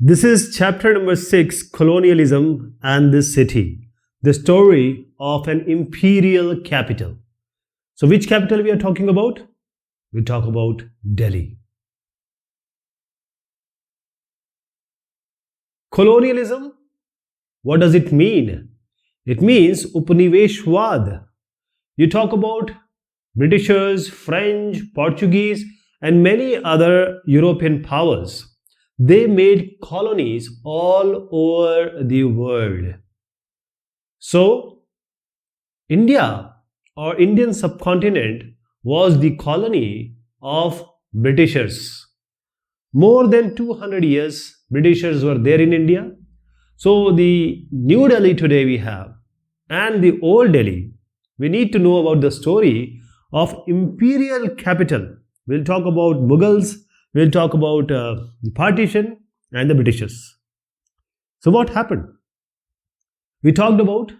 This is chapter number 6, Colonialism and the City, the story of an imperial capital. So which capital we are talking about? We talk about Delhi. Colonialism, what does it mean? It means Upaniveshwad. You talk about Britishers, French, Portuguese, and many other European powers. They made colonies all over the world. So, India or Indian subcontinent was the colony of Britishers. More than 200 years, Britishers were there in India. So, the New Delhi today we have and the old Delhi, we need to know about the story of imperial capital. We'll talk about Mughals. We'll talk about the partition and the Britishers. So what happened? We talked about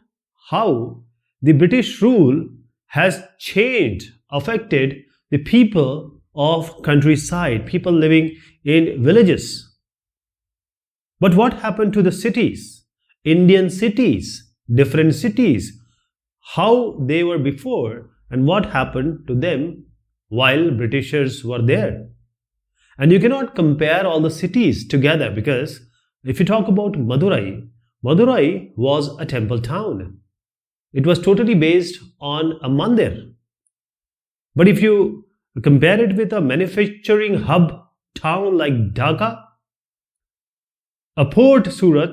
how the British rule has changed, affected the people of countryside, people living in villages. But what happened to the cities? Indian cities, different cities, how they were before and what happened to them while Britishers were there. And you cannot compare all the cities together because if you talk about Madurai, Madurai was a temple town. It was totally based on a mandir. But if you compare it with a manufacturing hub town like Dhaka, a port Surat,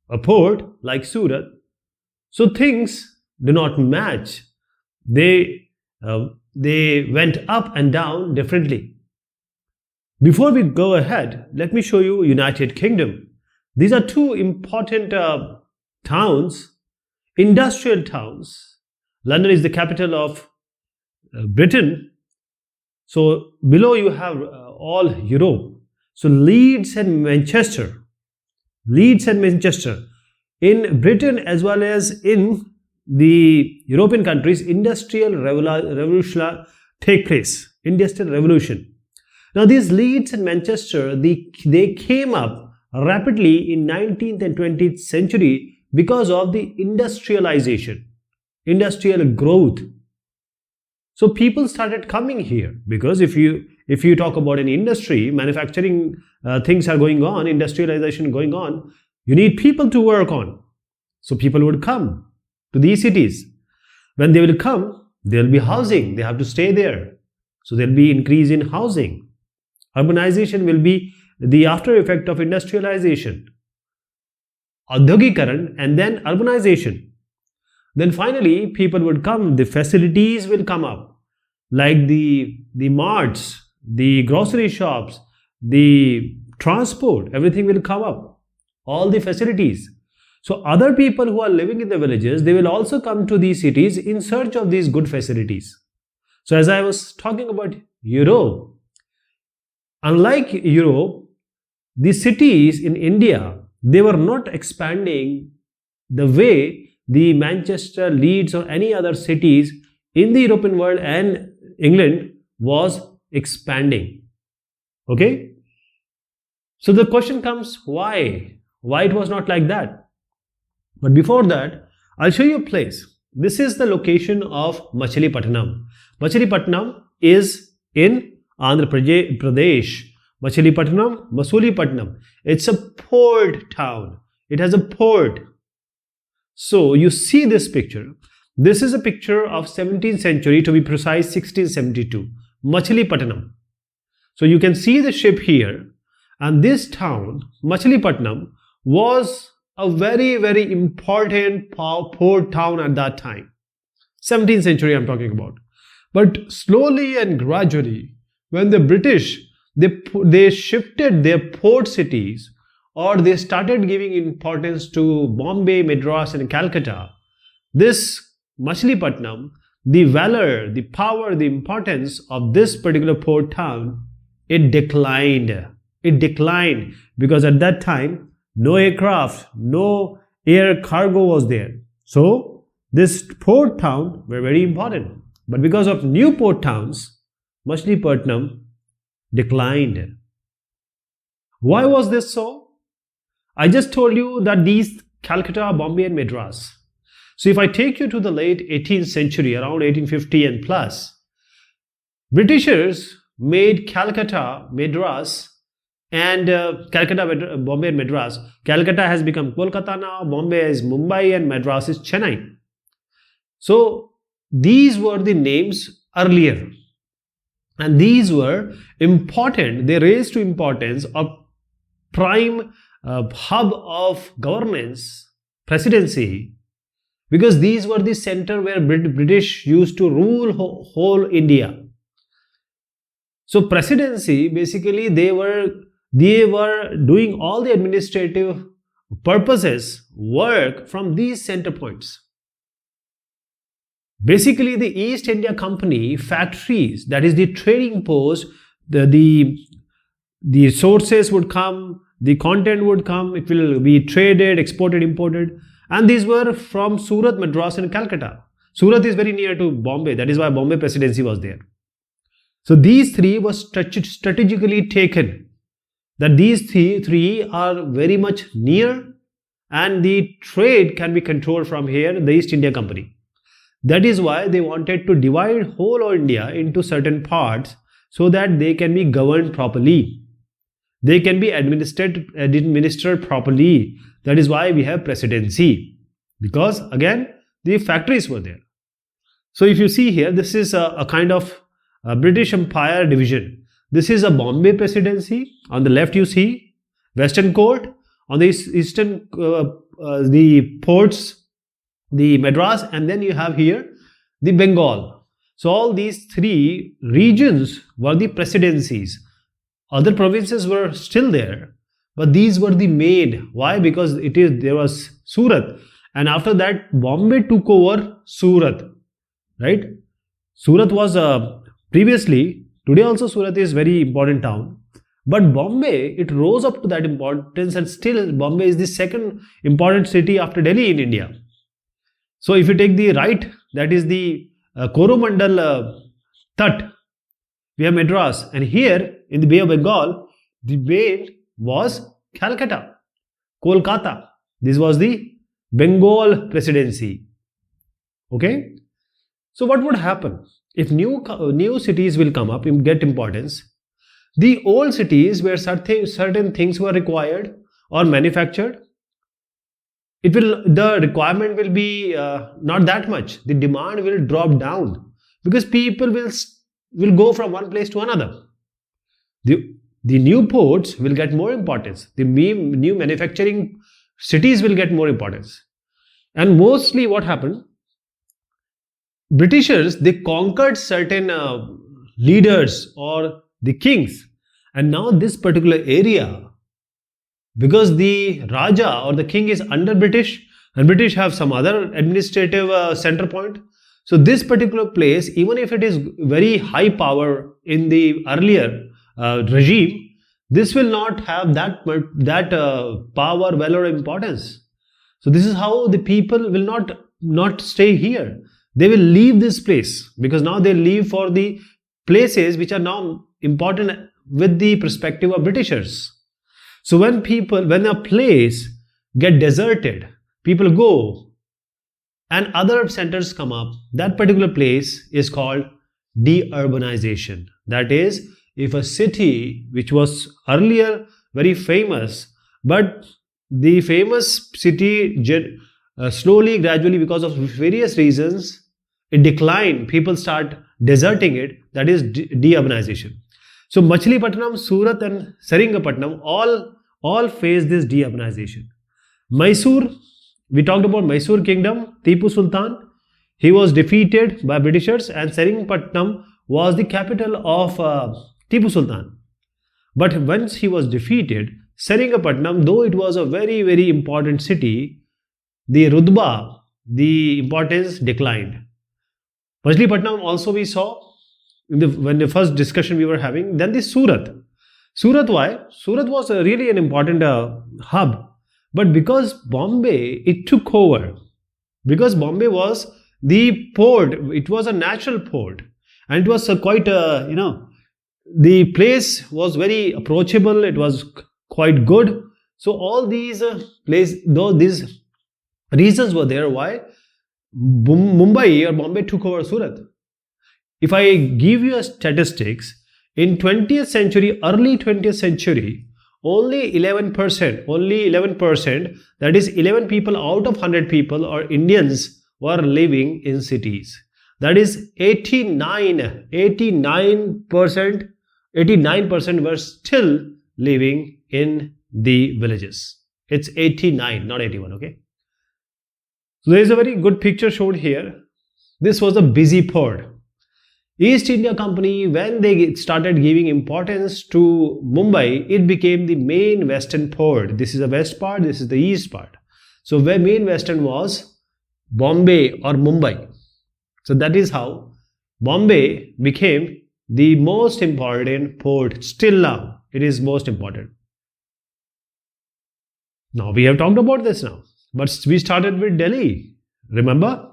a port like Surat, so things do not match. They went up and down differently. Before we go ahead, let me show you United Kingdom. These are two important towns, industrial towns. London is the capital of Britain. So below you have all Europe. So Leeds and Manchester. Leeds and Manchester. In Britain as well as in the European countries, industrial revolution take place. Industrial revolution. Now these Leeds and Manchester, they came up rapidly in 19th and 20th century because of the industrialization, industrial growth. So people started coming here because if you talk about an industry, manufacturing things are going on, industrialization going on, you need people to work on. So people would come to these cities. When they will come, there will be housing. They have to stay there. So there will be increase in housing. Urbanization will be the after effect of industrialization, Audhogikaran, and then urbanization. Then finally, people would come, the facilities will come up, like the marts, the grocery shops, the transport, everything will come up, all the facilities. So other people who are living in the villages, they will also come to these cities in search of these good facilities. So as I was talking about Europe, unlike Europe, the cities in India, they were not expanding the way the Manchester, Leeds or any other cities in the European world and England was expanding. Okay? So the question comes, why? Why it was not like that? But before that, I'll show you a place. This is the location of Machilipatnam. Machilipatnam is in Andhra Pradesh. Machilipatnam, Masulipatnam. It's a port town. It has a port. So you see this picture. This is a picture of 17th century, to be precise 1672. Machilipatnam. So you can see the ship here. And this town, Machilipatnam, was a very, very important port town at that time. 17th century I'm talking about. But slowly and gradually, when the British, they shifted their port cities or they started giving importance to Bombay, Madras and Calcutta, this Machilipatnam, the valor, the power, the importance of this particular port town, it declined. It declined because at that time, no aircraft, no air cargo was there. So this port town were very important. But because of new port towns, Machilipatnam declined. Why was this so? I just told you that these Calcutta, Bombay and Madras. So if I take you to the late 18th century, around 1850 and plus, Britishers made Calcutta, Madras and Calcutta, Bombay and Madras. Calcutta has become Kolkata now, Bombay is Mumbai and Madras is Chennai. So these were the names earlier. And these were important, they raised to importance of prime hub of governance, presidency, because these were the center where British used to rule whole India. So presidency, basically they were doing all the administrative purposes, work from these center points. Basically, the East India Company factories, that is the trading post, the sources would come, the content would come, it will be traded, exported, imported, and these were from Surat, Madras and Calcutta. Surat is very near to Bombay, that is why Bombay presidency was there. So these three was strategically taken, that these three are very much near and the trade can be controlled from here, the East India Company. That is why they wanted to divide whole India into certain parts so that they can be governed properly. They can be administered properly. That is why we have presidency. Because again, the factories were there. So if you see here, this is a kind of British Empire division. This is a Bombay presidency. On the left you see Western Court. On the eastern, the ports, the Madras, and then you have here the Bengal. So all these three regions were the presidencies. Other provinces were still there, but these were the main. Why? Because there was Surat, and after that Bombay took over Surat, right? Surat was previously, today also Surat is very important town, but Bombay, it rose up to that importance, and still Bombay is the second important city after Delhi in India. So if you take the right, that is the Coromandel Tat, we have Madras, and here in the Bay of Bengal, the bay was Calcutta, Kolkata. This was the Bengal presidency. Okay. So what would happen if new cities will come up and get importance? The old cities where certain things were required or manufactured, the requirement will be not that much. The demand will drop down because people will go from one place to another. The new ports will get more importance. The new manufacturing cities will get more importance. And mostly what happened, Britishers, they conquered certain leaders or the kings, and now this particular area, because the Raja or the king is under British and British have some other administrative center point. So this particular place, even if it is very high power in the earlier regime, this will not have that power, valor, or importance. So this is how the people will not stay here. They will leave this place because now they leave for the places which are now important with the perspective of Britishers. So when a place get deserted, people go and other centers come up, that particular place is called deurbanization. That is, if a city which was earlier very famous, but the famous city slowly, gradually, because of various reasons, it declined, people start deserting it, that is deurbanization. So Machilipatnam, Surat and Seringamapatnam all face this deurbanization. Mysore, we talked about Mysore kingdom, Tipu Sultan, he was defeated by Britishers, and Seringamapatnam was the capital of Tipu Sultan. But once he was defeated, Seringamapatnam, though it was a very, very important city, the Rutba, the importance declined. Machilipatnam also we saw when the first discussion we were having. Then the Surat. Surat, why? Surat was really an important hub. But because Bombay, it took over. Because Bombay was the port, it was a natural port. And it was quite, the place was very approachable. It was quite good. So all these these reasons were there why Mumbai or Bombay took over Surat. If I give you a statistics, in 20th century, early 20th century, only 11%, that is 11 people out of 100 people or Indians were living in cities. That is 89% were still living in the villages. It's 89, not 81, okay? So there is a very good picture shown here. This was a busy port. East India Company, when they started giving importance to Mumbai, it became the main western port. This is the west part, this is the east part. So where main western was Bombay or Mumbai. So that is how Bombay became the most important port. Still now, it is most important. Now we have talked about this now. But we started with Delhi. Remember?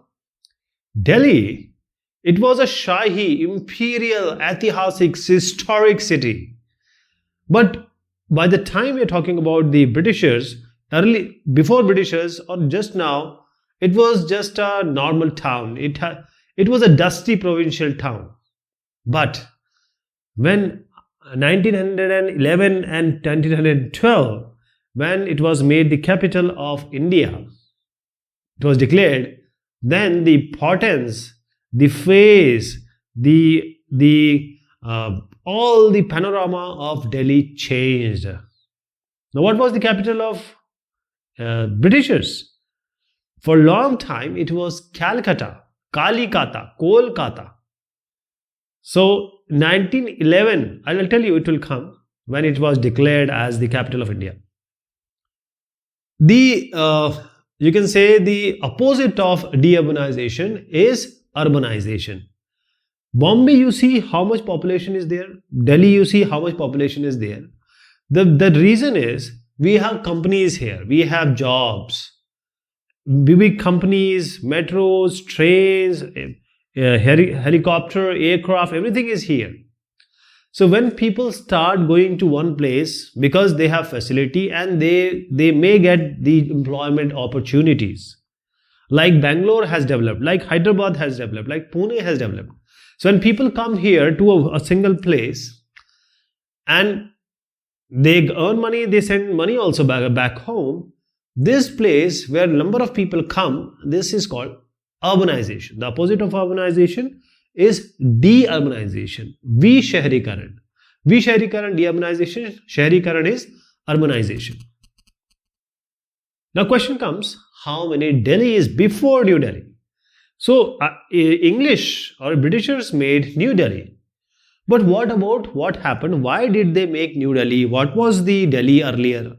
Delhi, it was a Shahi, imperial, Aitihasik, historic city. But by the time we are talking about the Britishers, before Britishers or just now, it was just a normal town. It was a dusty provincial town. But when 1911 and 1912, when it was made the capital of India, it was declared, then the importance, the phase, all the panorama of Delhi changed. Now, what was the capital of Britishers? For a long time, it was Calcutta, Kolkata. So, 1911, I will tell you, it will come when it was declared as the capital of India. You can say the opposite of deurbanization is urbanization. Bombay, you see how much population is there. Delhi, you see how much population is there. The reason is we have companies here. We have jobs. Big companies, metros, trains, helicopter, aircraft, everything is here. So when people start going to one place because they have facility and they may get the employment opportunities, like Bangalore has developed, like Hyderabad has developed, like Pune has developed. So when people come here to a single place and they earn money, they send money also back home. This place where number of people come, this is called urbanization. The opposite of urbanization is de-urbanization. Vishahrikaran. Vishahrikaran, de-urbanization. Shahrikaran is urbanization. Now question comes, how many Delhi is before New Delhi? So English or Britishers made New Delhi. But what about what happened? Why did they make New Delhi? What was the Delhi earlier?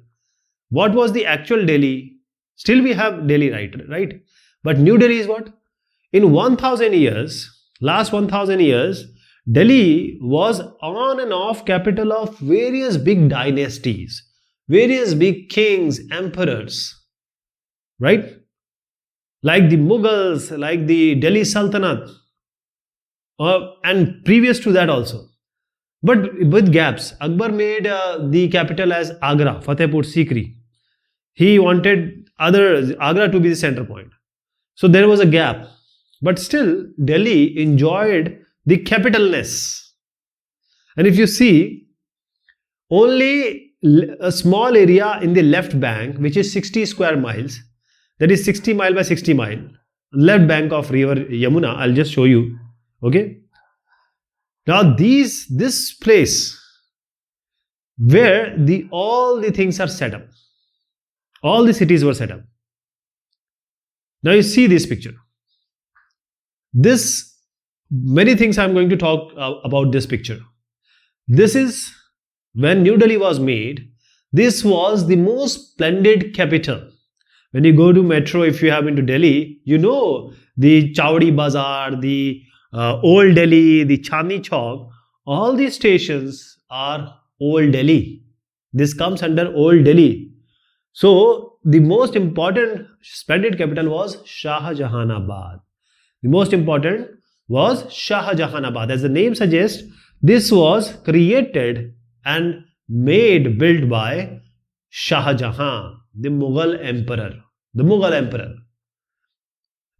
What was the actual Delhi? Still we have Delhi, right? But New Delhi is what? In 1000 years, last 1000 years, Delhi was on and off capital of various big dynasties, various big kings, emperors, right? Like the Mughals, like the Delhi Sultanate, and previous to that also. But with gaps, Akbar made the capital as Agra, Fatehpur Sikri. He wanted Agra to be the center point. So there was a gap. But still, Delhi enjoyed the capitalness. And if you see, only a small area in the left bank, which is 60 square miles, that is 60 mile by 60 mile, left bank of river Yamuna, I'll just show you. Okay. Now this place where all the things are set up, all the cities were set up. Now you see this picture. Many things I'm going to talk about this picture. This is when New Delhi was made. This was the most splendid capital. When you go to metro, if you have been to Delhi, you know the Chowdi Bazaar, the Old Delhi, the Chandni Chowk, all these stations are Old Delhi. This comes under Old Delhi. So the most important splendid capital was Shahjahanabad. The most important was Shahjahanabad. As the name suggests, this was created and built by Shah Jahan, the Mughal emperor. The Mughal emperor.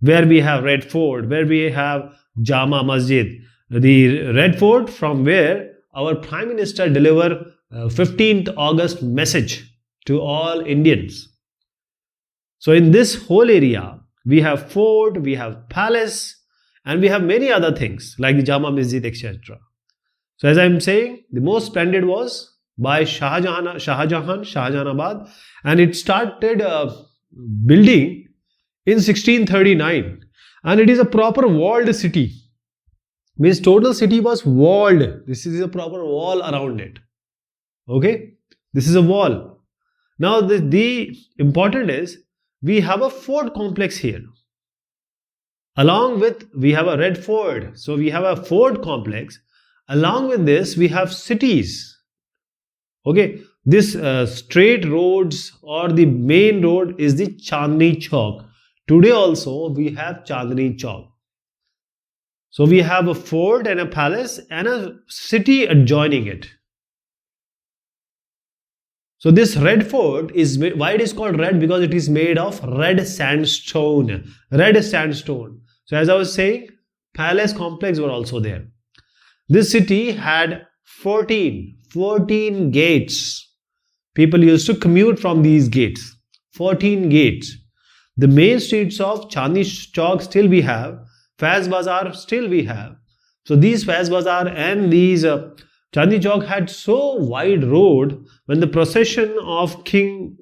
Where we have Red Fort, where we have Jama Masjid. The Red Fort from where our Prime Minister delivered 15th August message to all Indians. So in this whole area, we have fort, we have palace, and we have many other things like the Jama Masjid, etc. So as I am saying, the most splendid was by Shahjahanabad, and it started building in 1639, and it is a proper walled city. Means total city was walled. This is a proper wall around it. Okay, this is a wall. Now the important is we have a fort complex here. Along with we have a Red Fort, so we have a fort complex. Along with this, we have cities. Okay, this straight roads or the main road is the Chandni Chowk. Today also we have Chandni Chowk. So we have a fort and a palace and a city adjoining it. So this Red Fort is why it is called red, because it is made of red sandstone. Red sandstone. So as I was saying, palace complex were also there. This city had 14 gates. People used to commute from these gates. 14 gates. The main streets of Chandni Chowk still we have. Faiz Bazaar still we have. So these Faiz Bazaar and these Chandni Chowk had so wide road, when the procession of king,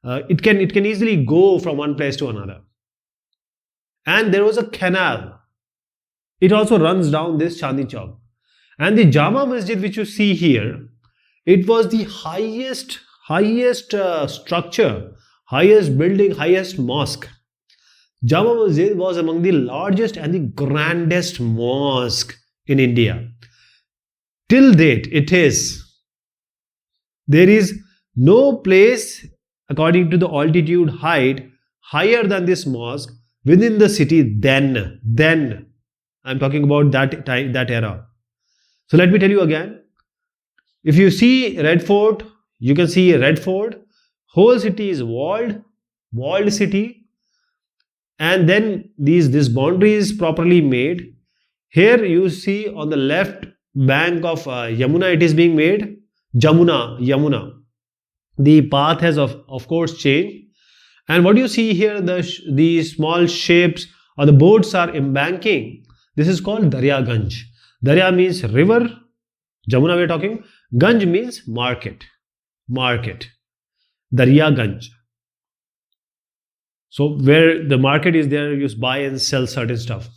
it can easily go from one place to another. And there was a canal. It also runs down this Chandni Chowk. And the Jama Masjid which you see here, it was the highest structure, highest building, highest mosque. Jama Masjid was among the largest and the grandest mosque in India. Till date, it is. There is no place, according to the altitude height, higher than this mosque within the city then. I'm talking about that era. So let me tell you again. If you see Red Fort, you can see Red Fort. Whole city is walled city. And then this boundary is properly made. Here you see on the left bank of Yamuna, it is being made. Yamuna. The path has of course changed. And what you see here, the small ships or the boats are embanking. This is called Darya Ganj. Darya means river. Jamuna we are talking. Ganj means market. Darya Ganj. So where the market is there, you buy and sell certain stuff.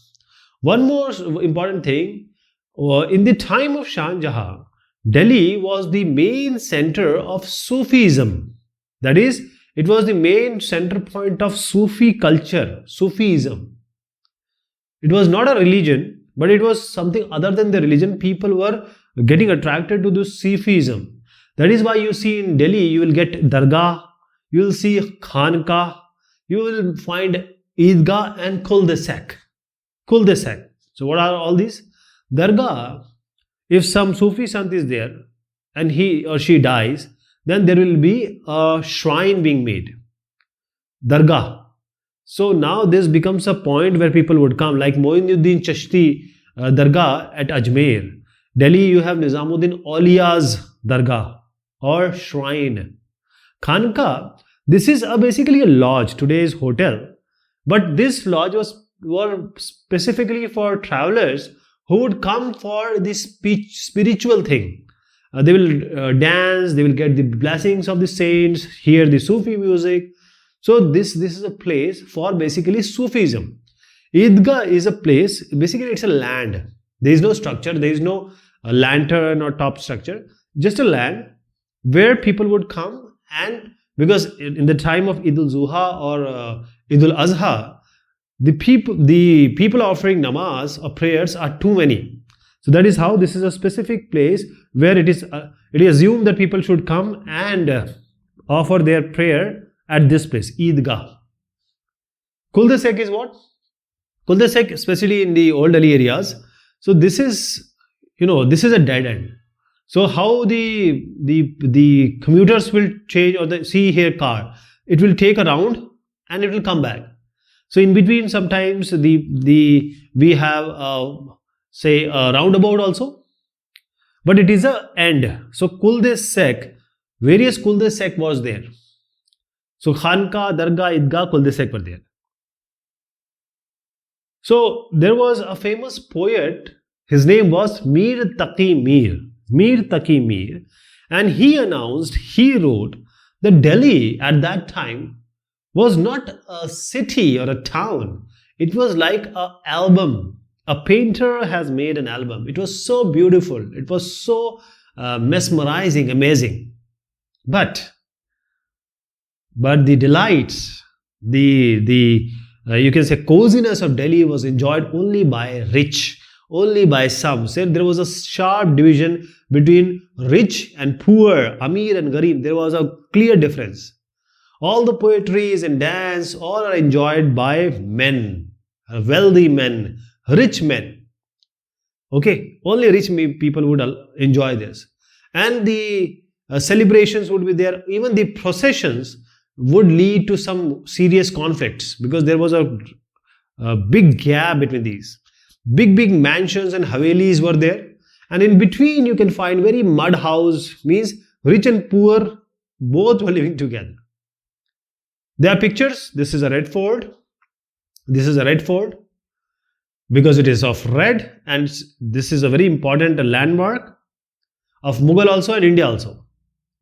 One more important thing, in the time of Shah Jahan, Delhi was the main center of Sufism. That is, it was the main center point of Sufi culture, Sufism. It was not a religion, but it was something other than the religion. People were getting attracted to this Sufism. That is why you see in Delhi, you will get Dargah, you will see Khanka, you will find Eidgah and Cul-de-sac. So what are all these? Dargah, if some Sufi sant is there and he or she dies, then there will be a shrine being made. Dargah. So now this becomes a point where people would come, like Moinuddin Chashti Dargah at Ajmer. Delhi, you have Nizamuddin Auliya's Dargah or shrine. Khanka, this is basically a lodge, today's hotel. But this lodge was specifically for travelers who would come for this spiritual thing. They will dance, they will get the blessings of the saints, hear the Sufi music. So this is a place for basically Sufism. Eidgah is a place, basically it's a land. There is no structure, there is no lantern or top structure, just a land where people would come, and because in the time of Eid al-Zuha or Eid al-Azha, the people offering namaz or prayers are too many. So that is how this is a specific place where it is assumed that people should come and offer their prayer at this place, Eidgah. Cul-de-sac is what? Cul-de-sac, especially in the old Delhi areas. So this is a dead end. So how the commuters will change, or the see here car, it will take a round and it will come back. So in between sometimes the we have say a roundabout also, but it is a end. So cul-de-sac, various cul-de-sac was there. So Khanka, Dargah, Idgah, cul-de-sac were there. So there was a famous poet, his name was Mir Taqi Mir. Mir Taqi Mir, and he announced, he wrote that Delhi at that time was not a city or a town. It was like an album. A painter has made an album. It was so beautiful. It was so mesmerizing, amazing. But the delights, the you can say coziness of Delhi was enjoyed only by rich, only by some. Said there was a sharp division between rich and poor, Amir and Garib. There was a clear difference. All the poetries and dance, all are enjoyed by men, wealthy men, rich men. Okay, only rich people would enjoy this. And the celebrations would be there. Even the processions would lead to some serious conflicts because there was a big gap between these. Big mansions and havelis were there, and in between you can find very mud house, means rich and poor both were living together. There are pictures. This is a red fort. This is a red fort because it is of red, and this is a very important landmark of Mughal also and India also.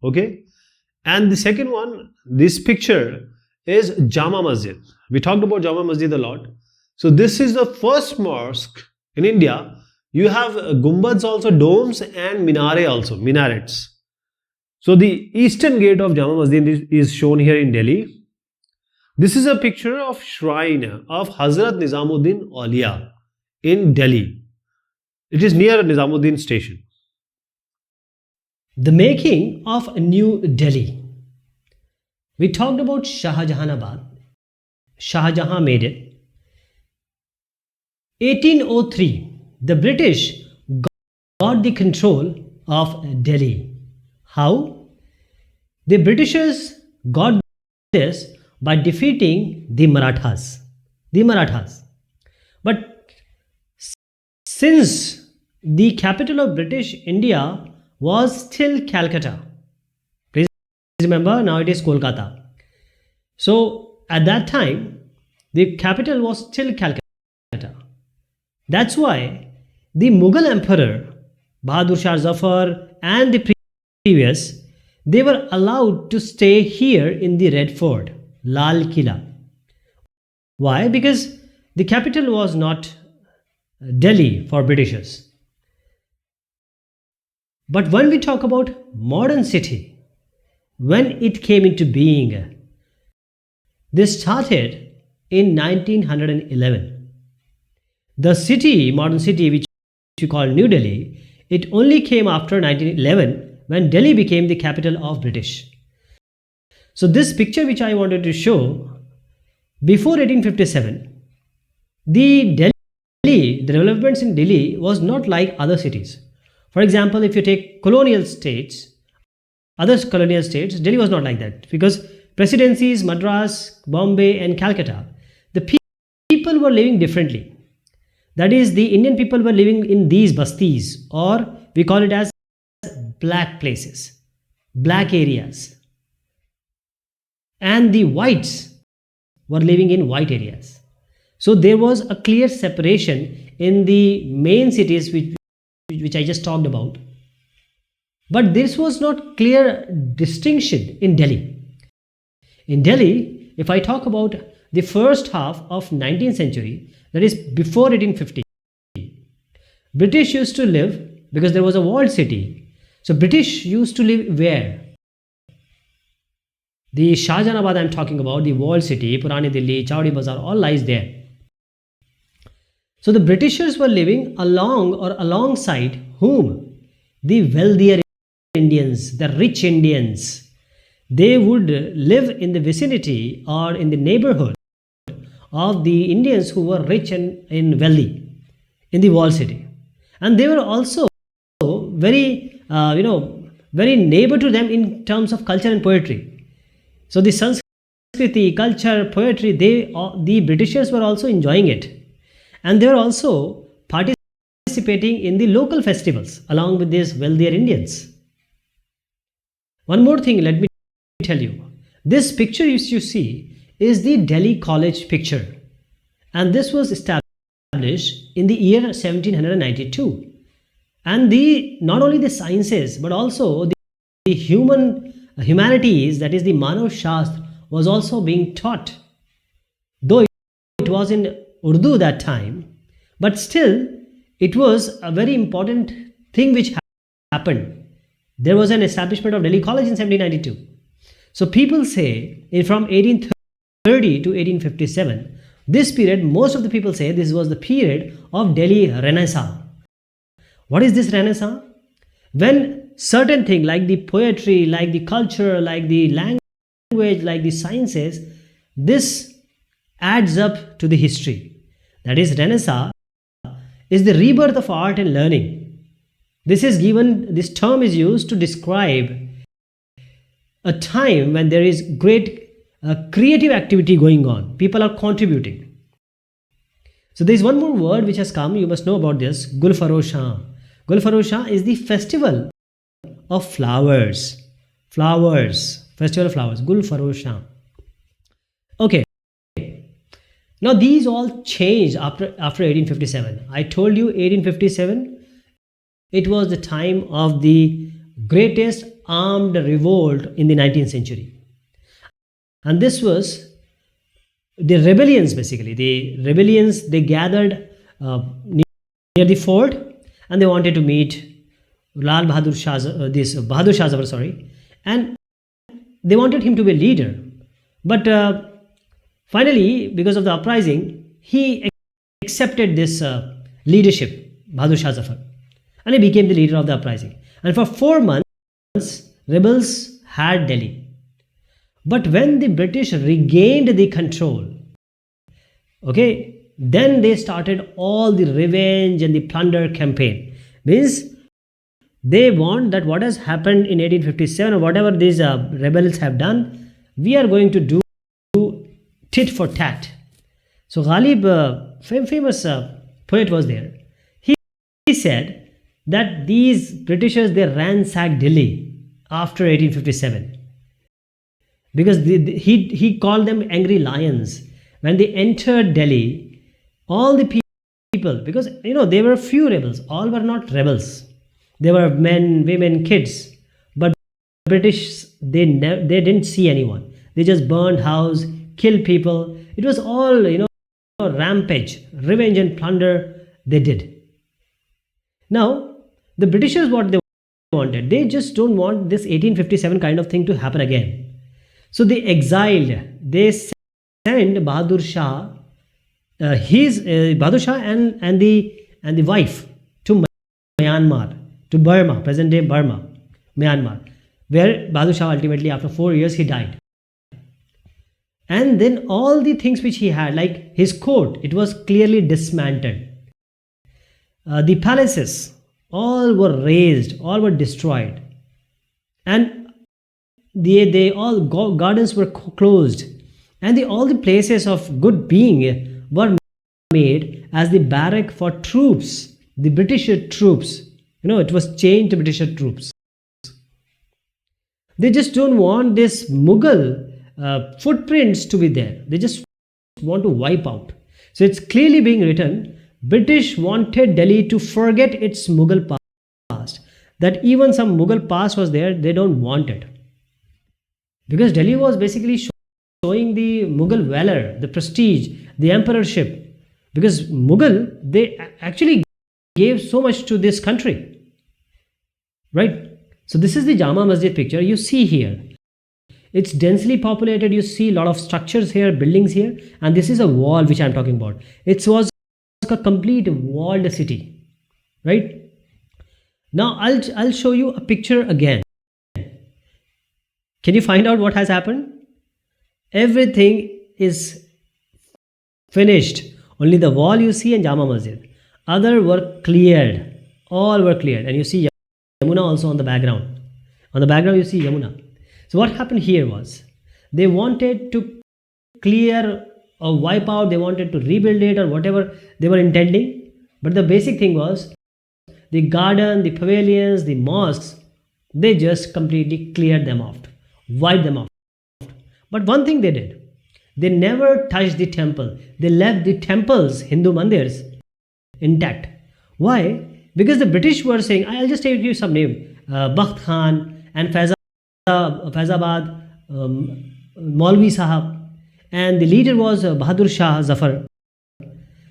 Okay, and the second one, this picture is Jama Masjid. We talked about Jama Masjid a lot. So this is the first mosque in India. You have gumbads also, domes, and minarets. So the eastern gate of Jama Masjid is shown here in Delhi. This is a picture of shrine of Hazrat Nizamuddin Auliya in Delhi. It is near Nizamuddin station. The making of New Delhi. We talked about Shahjahanabad. Shah Jahan made it. 1803, the British got the control of Delhi. How? The Britishers got this by defeating the Marathas. But since the capital of British India was still Calcutta, please remember, now it is Kolkata. So at that time, the capital was still Calcutta. That's why the Mughal Emperor Bahadur Shah Zafar and the previous, they were allowed to stay here in the Red Fort, Lal Killa. Why? Because the capital was not Delhi for Britishers. But when we talk about modern city, when it came into being, this started in 1911. The city, modern city, which we call New Delhi, it only came after 1911 when Delhi became the capital of British. So this picture which I wanted to show, before 1857, the developments in Delhi was not like other cities. For example, if you take colonial states, other colonial states, Delhi was not like that, because presidencies, Madras, Bombay and Calcutta, the people were living differently. That is, the Indian people were living in these bastis, or we call it as black places, black areas. And the whites were living in white areas. So there was a clear separation in the main cities which I just talked about. But this was not clear distinction in Delhi. In Delhi, if I talk about the first half of 19th century, that is before 1850, British used to live, because there was a walled city. So British used to live where? The Shahjahanabad I am talking about, the walled city, Purani Delhi, Chowdi Bazaar, all lies there. So the Britishers were living along or alongside whom? The wealthier Indians, the rich Indians. They would live in the vicinity or in the neighborhood of the Indians who were rich and wealthy in the walled city. And they were also very very neighbor to them in terms of culture and poetry. So the Sanskriti, culture, poetry, the Britishers were also enjoying it, and they were also participating in the local festivals along with these wealthier Indians. One more thing, let me tell you. This picture you see is the Delhi College picture, and this was established in the year 1792. And not only the sciences but also the humanities, that is the Manav Shastra, was also being taught. Though it was in Urdu that time, but still it was a very important thing which happened. There was an establishment of Delhi College in 1792. So people say from 1830 to 1857, this period, most of the people say this was the period of Delhi Renaissance. What is this Renaissance? When certain things like the poetry, like the culture, like the language, like the sciences, this adds up to the history. That is, Renaissance is the rebirth of art and learning. This term is used to describe a time when there is great creative activity going on. People are contributing. So there is one more word which has come. You must know about this. Gul Faroshan. Gul Faroshan is the festival of flowers. Festival of flowers. Gul Faroshan. Okay. Now these all changed after 1857. I told you 1857. It was the time of the greatest armed revolt in the 19th century. And this was the rebellions, basically. The rebellions, they gathered near the fort, and they wanted to meet Bahadur Shah Zafar, and they wanted him to be a leader. But finally, because of the uprising, he accepted this leadership, Bahadur Shah Zafar, and he became the leader of the uprising. And for 4 months, rebels had Delhi. But when the British regained the control, then they started all the revenge and the plunder campaign. Means they want that what has happened in 1857 or whatever these rebels have done, we are going to do tit for tat. So Ghalib, famous poet, was there. He said that these Britishers, they ransacked Delhi after 1857. Because he called them angry lions. When they entered Delhi, all the people, because there were few rebels, all were not rebels. There were men, women, kids. But British, they didn't see anyone. They just burned house, killed people. It was all rampage, revenge and plunder they did. Now the Britishers, what they wanted, they just don't want this 1857 kind of thing to happen again. So they sent Bahadur Shah, Bahadur Shah and the wife to Myanmar, to Burma, present day Burma, Myanmar, where Bahadur Shah ultimately, after 4 years, he died. And then all the things which he had, like his court, it was clearly dismantled. The palaces, all were razed, all were destroyed, and they all gardens were closed, and all the places of good being were made as the barrack for troops, the British troops. It was changed to British troops. They just don't want this Mughal footprints to be there. They just want to wipe out. So it's clearly being written, British wanted Delhi to forget its Mughal past. That even some Mughal past was there, they don't want it. Because Delhi was basically showing the Mughal valor, the prestige, the emperorship. Because Mughal, they actually gave so much to this country. Right? So this is the Jama Masjid picture you see here. It's densely populated. You see a lot of structures here, buildings here. And this is a wall which I'm talking about. It was a complete walled city. Right? Now I'll show you a picture again. Can you find out what has happened? Everything is finished. Only the wall you see and Jama Masjid. Other were cleared. All were cleared. And you see Yamuna also on the background. On the background, you see Yamuna. So what happened here was they wanted to clear or wipe out, they wanted to rebuild it or whatever they were intending. But the basic thing was the garden, the pavilions, the mosques, they just completely cleared them off, wiped them off. But one thing they did, they never touched the temple. They left the temples, Hindu mandirs, intact. Why? Because the British were saying, I'll just take you some name, Bakht Khan and Faizabad, Maulvi Sahab, and the leader was Bahadur Shah Zafar.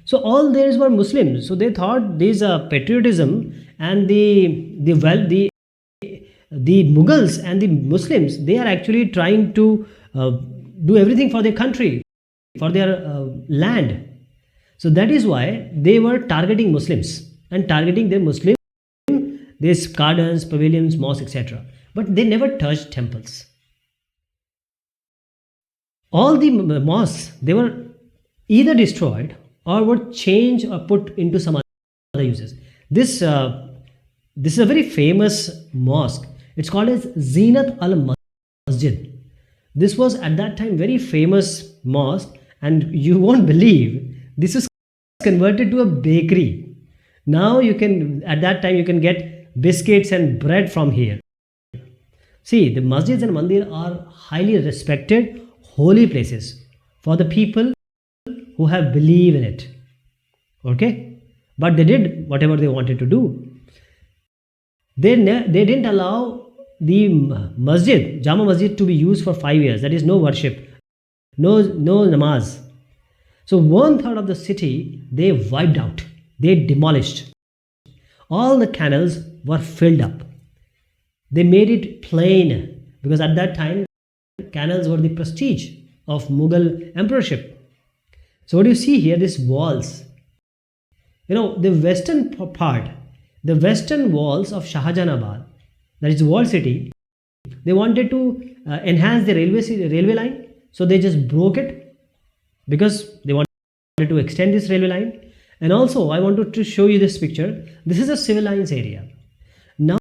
So all these were Muslims. So they thought these patriotism and the Mughals and the Muslims, they are actually trying to do everything for their country, for their land. So that is why they were targeting Muslims and targeting the Muslim, these gardens, pavilions, mosques, etc. But they never touched temples. All the mosques, they were either destroyed or were changed or put into some other uses. This is a very famous mosque. It's called as Zinat al Masjid. This was at that time very famous mosque, and you won't believe this was converted to a bakery. Now you can, at that time you can get biscuits and bread from here. See, the masjids and mandir are highly respected holy places for the people who have believed in it. Okay? But they did whatever they wanted to do. They didn't allow the masjid, Jama Masjid, to be used for 5 years. That is no worship, no namaz. So 1/3 of the city they wiped out. They demolished. All the canals were filled up. They made it plain because at that time canals were the prestige of Mughal emperorship. So what do you see here? These walls. The western part, the western walls of Shahjahanabad, that is the walled city, they wanted to enhance the railway line. So they just broke it because they wanted to extend this railway line. And also I wanted to show you this picture. This is a civil lines area. Now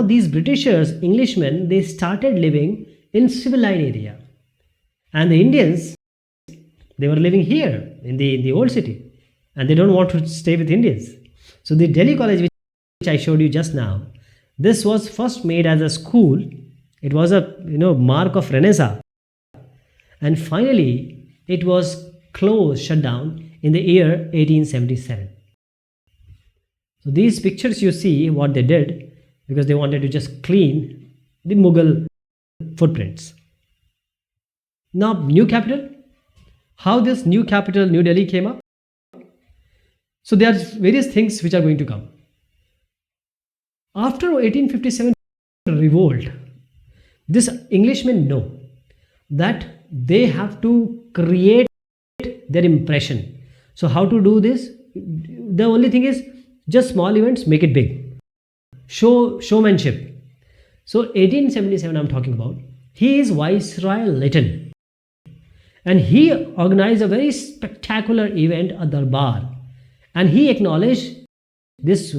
these Britishers, Englishmen, they started living in civil line area. And the Indians, they were living here in the old city. And they don't want to stay with Indians. So the Delhi College, which I showed you just now, this was first made as a school. It was a mark of Renaissance. And finally, it was closed, shut down in the year 1877. So these pictures you see what they did because they wanted to just clean the Mughal footprints. Now, new capital. How this new capital, New Delhi, came up? So there are various things which are going to come. After 1857 revolt, this Englishmen know that they have to create their impression. So how to do this? The only thing is just small events, make it big. Showmanship. So 1877 I'm talking about. He is Viceroy Lytton. And he organized a very spectacular event, a darbar. And he acknowledged this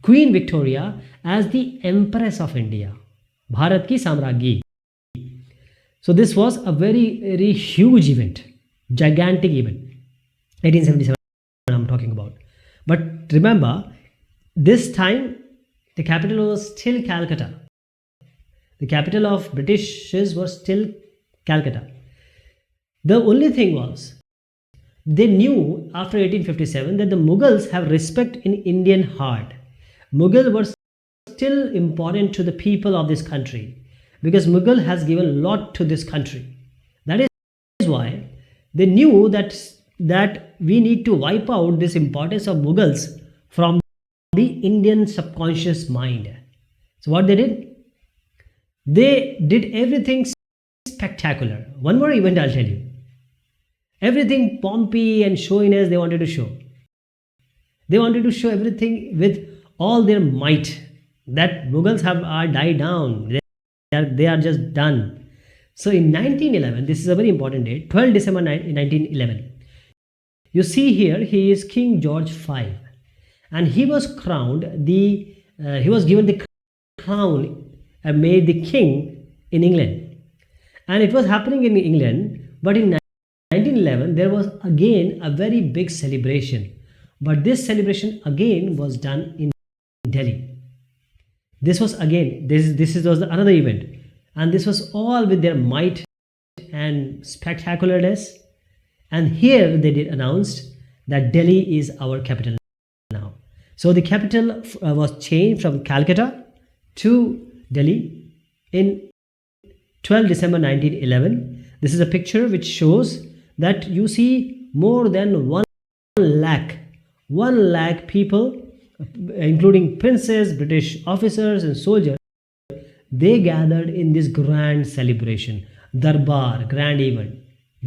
Queen Victoria as the Empress of India, Bharat ki Samragyi. So this was a very, very huge event, gigantic event. 1877 I'm talking about. But remember, this time the capital was still Calcutta. The capital of Britishes was still Calcutta. The only thing was, they knew after 1857 that the Mughals have respect in Indian heart. Mughal were still important to the people of this country because Mughal has given a lot to this country. That is why they knew that we need to wipe out this importance of Mughals from the Indian subconscious mind. So what they did? They did everything spectacular. One more event I'll tell you. Everything pompy and showiness they wanted to show. They wanted to show everything with all their might. That Mughals are died down. They are just done. So in 1911, this is a very important date, 12 December 1911. You see here, he is King George V. And he was crowned, he was given the crown and made the king in England. And it was happening in England, but in 1911 there was again a very big celebration. But this celebration again was done in Delhi. This was again, this was another event, and this was all with their might and spectacularness. And here they did announced that Delhi is our capital now. So the capital was changed from Calcutta to Delhi in 12 December 1911. This is a picture which shows that you see more than 1 lakh people, including princes, British officers and soldiers. They gathered in this grand celebration, Darbar, grand event,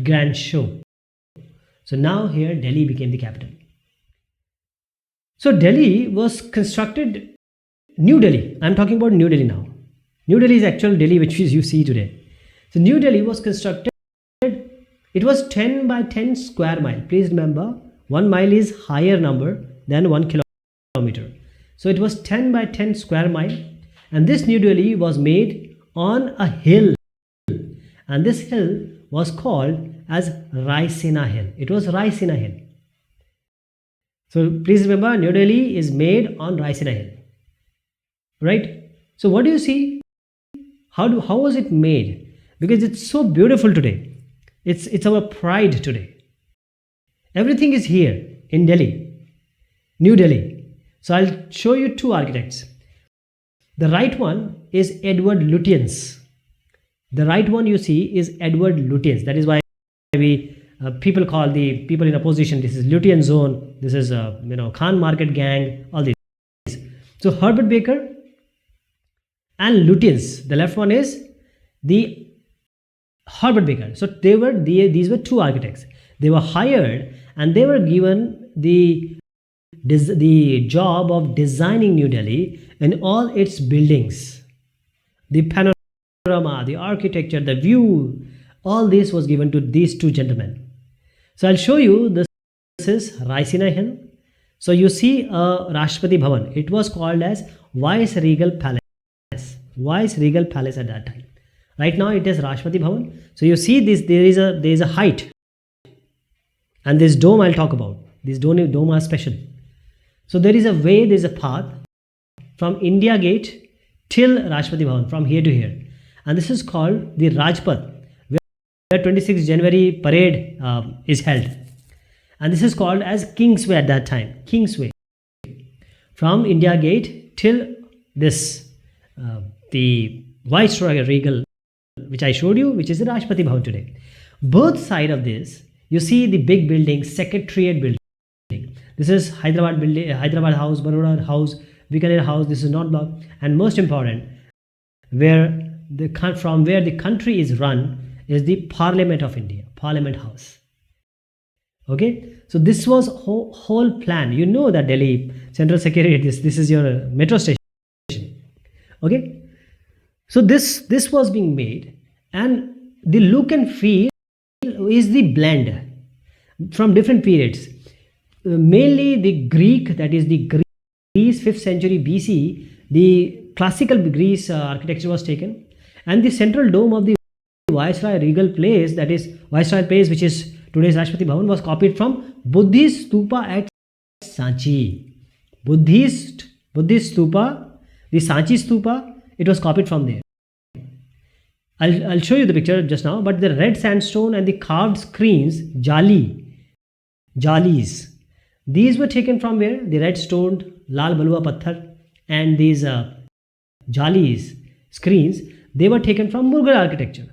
grand show. So now here Delhi became the capital. So Delhi was constructed, New Delhi, I'm talking about New Delhi now. New Delhi is actual Delhi which is you see today. So New Delhi was constructed, it was 10 by 10 square mile. Please remember, 1 mile is higher number than 1 kilometer. So it was 10 by 10 square mile, and this New Delhi was made on a hill, and this hill was called as Raisina Hill. It was Raisina Hill. So please remember, New Delhi is made on Raisina Hill, right? So what do you see? How was it made? Because it's so beautiful today. It's our pride today. Everything is here in Delhi, New Delhi. So I'll show you two architects. The right one is Edward Lutyens. The right one you see is Edward Lutyens. That is why people call the people in opposition, this is Lutyens zone, this is Khan Market gang, all these. So Herbert Baker and Lutyens. The left one is the Herbert Baker. So these were two architects. They were hired and they were given the job of designing New Delhi and all its buildings, the panorama, the architecture, the view, all this was given to these two gentlemen. So I'll show you, this is Raisina Hill. So you see Rashtrapati Bhavan. It was called as Viceregal Palace. Viceregal Palace at that time. Right now it is Rashtrapati Bhavan. So you see this, there is a height, and this dome I'll talk about. This dome are special. So there is a way, there is a path from India Gate till Rashtrapati Bhavan, from here to here, and this is called the Rajpath, where 26th January parade is held, and this is called as Kingsway at that time. Kingsway from India Gate till this the Viceroy Regal, which I showed you, which is the Rashtrapati Bhavan today. Both side of this you see the big building, Secretariat building. This is Hyderabad building, Hyderabad House, Baroda House, Bikaner House. This is North Block, and most important, from where the country is run is the Parliament of India, Parliament House. Okay, so this was whole plan. You know that Delhi Central Secretariat. This is your metro station. Okay, so this was being made, and the look and feel is the blend from different periods. Mainly the Greek, that is the Greece 5th century BC, the classical Greece architecture was taken, and the central dome of the Viceroy Regal Place, that is Viceroy Place, which is today's Rashtrapati Bhavan, was copied from Buddhist Stupa at Sanchi. Buddhist Stupa, the Sanchi Stupa, it was copied from there. I'll show you the picture just now, but the red sandstone and the carved screens, jalis, these were taken from where? The red stone, Lal Balua Patthar, and these jalis, screens, they were taken from Mughal architecture.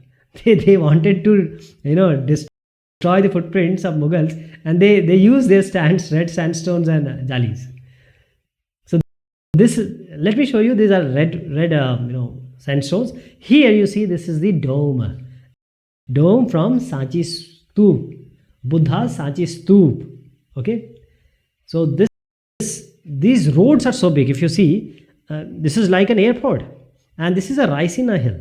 They wanted to, destroy the footprints of Mughals, and they used their red sandstones and jalis. So this, let me show you, these are red sandstones. Here you see this is the dome from Sanchi Stoop, Buddha Sanchi Stoop. Okay, so these roads are so big. If you see, this is like an airport, and this is a Raisina Hill.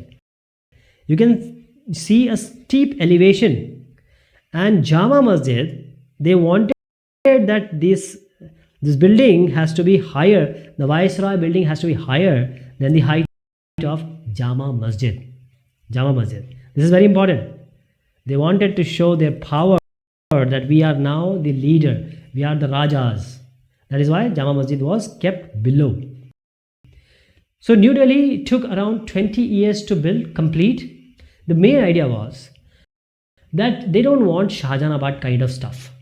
You can see a steep elevation, and Jama Masjid, they wanted that this building has to be higher, the Viceroy building has to be higher than the height of Jama Masjid. Jama Masjid. This is very important. They wanted to show their power that we are now the leader. We are the Rajas. That is why Jama Masjid was kept below. So New Delhi took around 20 years to build, complete. The main idea was that they don't want Shahjahanabad kind of stuff.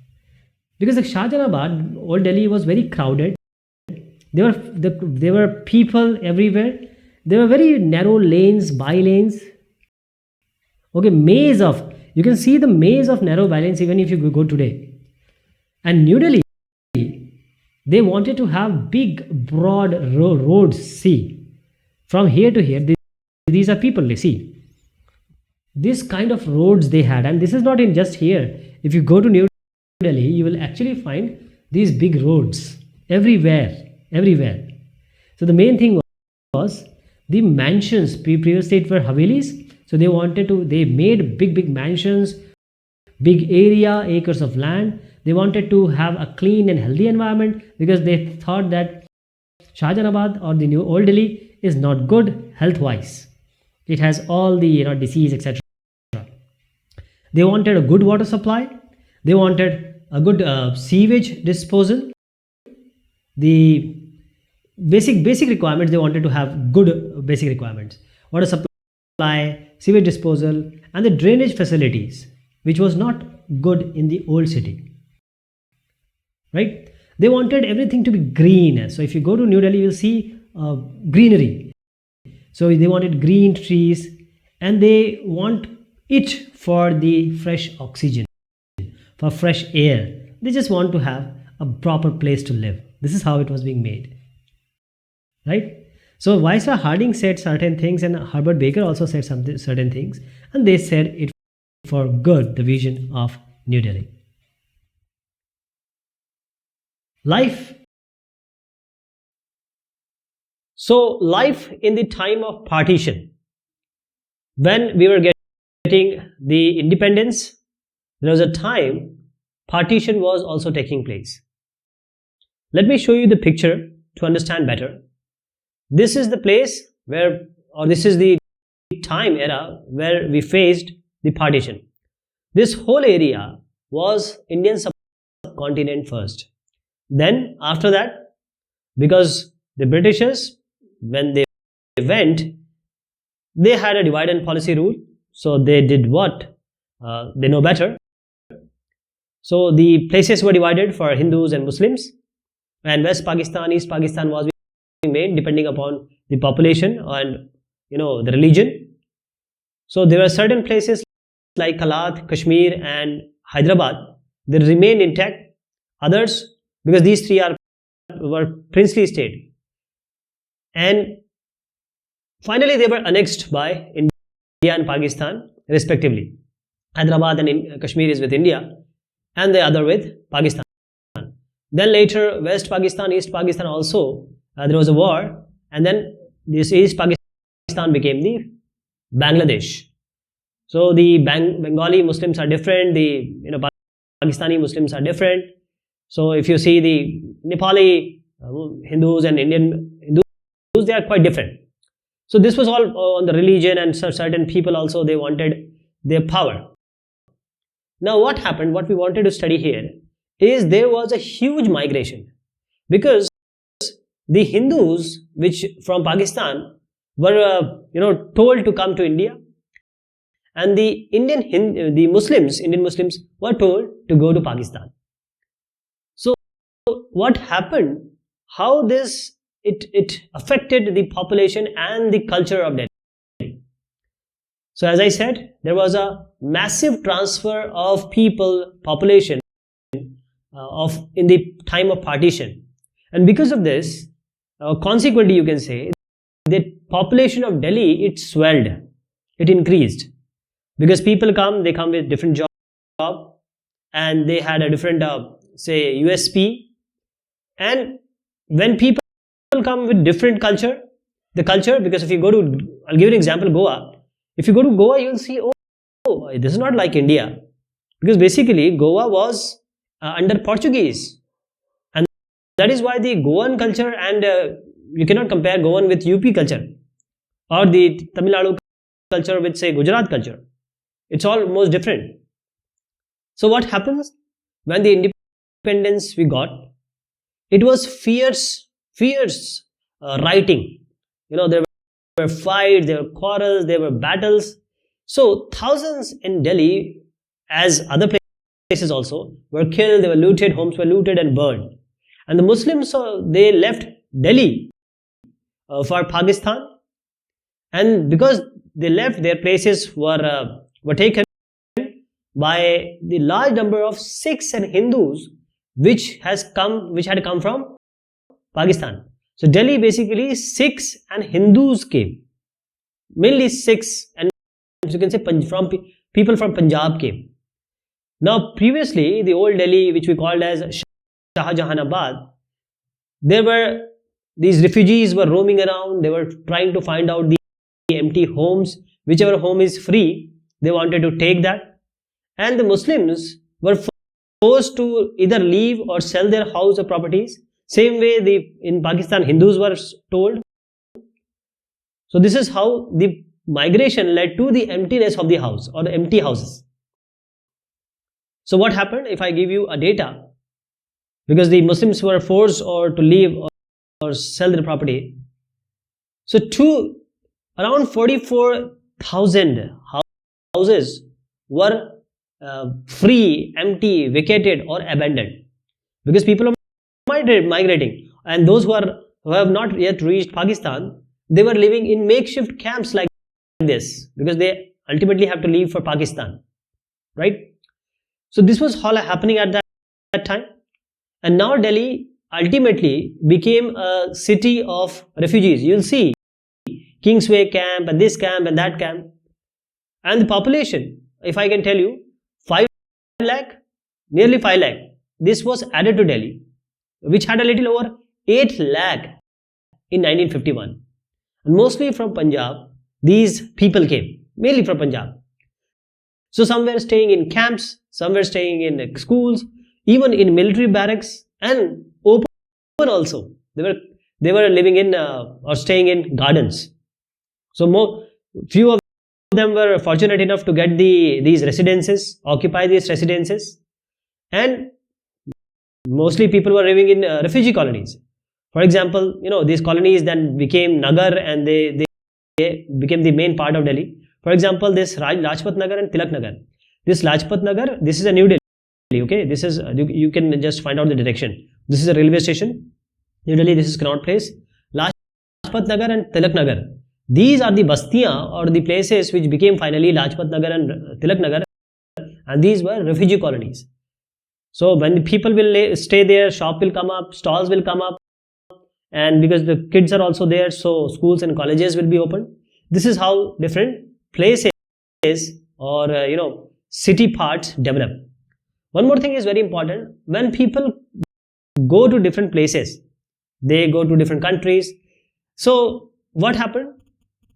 Because the Shahjahanabad, Old Delhi was very crowded. There were people everywhere. There were very narrow lanes, by lanes. Okay, you can see the maze of narrow by lanes even if you go today. And New Delhi, they wanted to have big, broad roads, see. From here to here, these are people, you see. This kind of roads they had, and this is not in just here. If you go to New Delhi, you will actually find these big roads everywhere. So the main thing was the mansions. Previously it were Havelis, so they made big mansions, big area, acres of land. They wanted to have a clean and healthy environment because they thought that Shahjahanabad or the new Old Delhi is not good health wise. It has all the disease, etc. They wanted a good water supply. They wanted a good sewage disposal. The basic requirements, they wanted to have good basic requirements: water supply, sewage disposal, and the drainage facilities, which was not good in the old city. Right? They wanted everything to be green. So if you go to New Delhi, you will see greenery. So they wanted green trees, and they want it for the fresh oxygen, for fresh air. They just want to have a proper place to live. This is how it was being made. Right? So Viceroy Harding said certain things, and Herbert Baker also said certain things, and they said it for good, the vision of New Delhi. Life. So, life in the time of partition. When we were getting the independence, there was a time partition was also taking place. Let me show you the picture to understand better. This is the place where, or this is the time era where we faced the partition. This whole area was Indian subcontinent first. Then after that, because the Britishers, when they went, they had a divide and policy rule. So they did what? They know better. So the places were divided for Hindus and Muslims, and West Pakistan, East Pakistan was being made depending upon the population and the religion. So there were certain places like Kalat, Kashmir, and Hyderabad. They remained intact. Others, because these three were princely state, and finally they were annexed by India and Pakistan respectively. Hyderabad and Kashmir is with India, and the other with Pakistan. Then later West Pakistan, East Pakistan also, there was a war, and then this East Pakistan became the Bangladesh. So the Bengali Muslims are different, the Pakistani Muslims are different. So if you see the Nepali Hindus and Indian Hindus, they are quite different. So this was all on the religion, and certain people also, they wanted their power. Now what happened, what we wanted to study here is there was a huge migration, because the Hindus which from Pakistan were told to come to India, and the Indian Muslims were told to go to Pakistan. So what happened, how it affected the population and the culture of Delhi. So as I said, there was a massive transfer of population in the time of partition, and because of this, consequently you can say the population of Delhi, it swelled, it increased, because people they come with different job, and they had a different say USP. And when people come with different culture, because if you go to, I'll give you an example, Goa. If you go to Goa, you'll see, oh, this is not like India, because basically Goa was under Portuguese, and that is why the Goan culture, and you cannot compare Goan with UP culture. or the Tamil Nadu culture with, say, Gujarat culture. It's almost different. So what happens when the independence we got? It was fierce writing. There were fights, there were quarrels, there were battles. So thousands in Delhi, as other places also, were killed, they were looted, homes were looted and burned. And the Muslims, they left Delhi for Pakistan, and because they left, their places were taken by the large number of Sikhs and Hindus which had come from Pakistan. So Delhi, basically Sikhs and Hindus came, mainly Sikhs, and you can say people from Punjab came. Now previously, the old Delhi, which we called as Shahjahanabad, these refugees were roaming around. They were trying to find out the empty homes. Whichever home is free, they wanted to take that. And the Muslims were forced to either leave or sell their house or properties. Same way in Pakistan, Hindus were told. So this is how the migration led to the emptiness of the house, or the empty houses. So what happened? If I give you a data, because the Muslims were forced to leave or sell their property, so around 44,000 houses were free, empty, vacated or abandoned, because people are migrating, and those who have not yet reached Pakistan, they were living in makeshift camps like this, because they ultimately have to leave for Pakistan, right? So this was all happening at that time. And now Delhi ultimately became a city of refugees. You'll see Kingsway camp and this camp and that camp. And the population, if I can tell you, 5 lakh, nearly 5 lakh. This was added to Delhi, which had a little over 8 lakh in 1951. And mostly from Punjab, these people came, mainly from Punjab. So some were staying in camps, some were staying in schools, even in military barracks, and open also. They were living in or staying in gardens. So few of them were fortunate enough to get these residences, occupy these residences, and mostly people were living in refugee colonies. For example, these colonies then became Nagar, and they became the main part of Delhi. For example, this Lajpat Nagar and Tilak Nagar. This Lajpat Nagar, this is a New Delhi. Okay, this is you can just find out the direction. This is a railway station, New Delhi. This is Connaught Place. Lajpat Nagar and Tilak Nagar. These are the bastiyan, or the places which became finally Lajpat Nagar and Tilak Nagar, and these were refugee colonies. So when the people will stay there, shop will come up, stalls will come up, and because the kids are also there, so schools and colleges will be open. This is how different places or city parts develop. One more thing is very important. When people go to different places, they go to different countries. So what happened?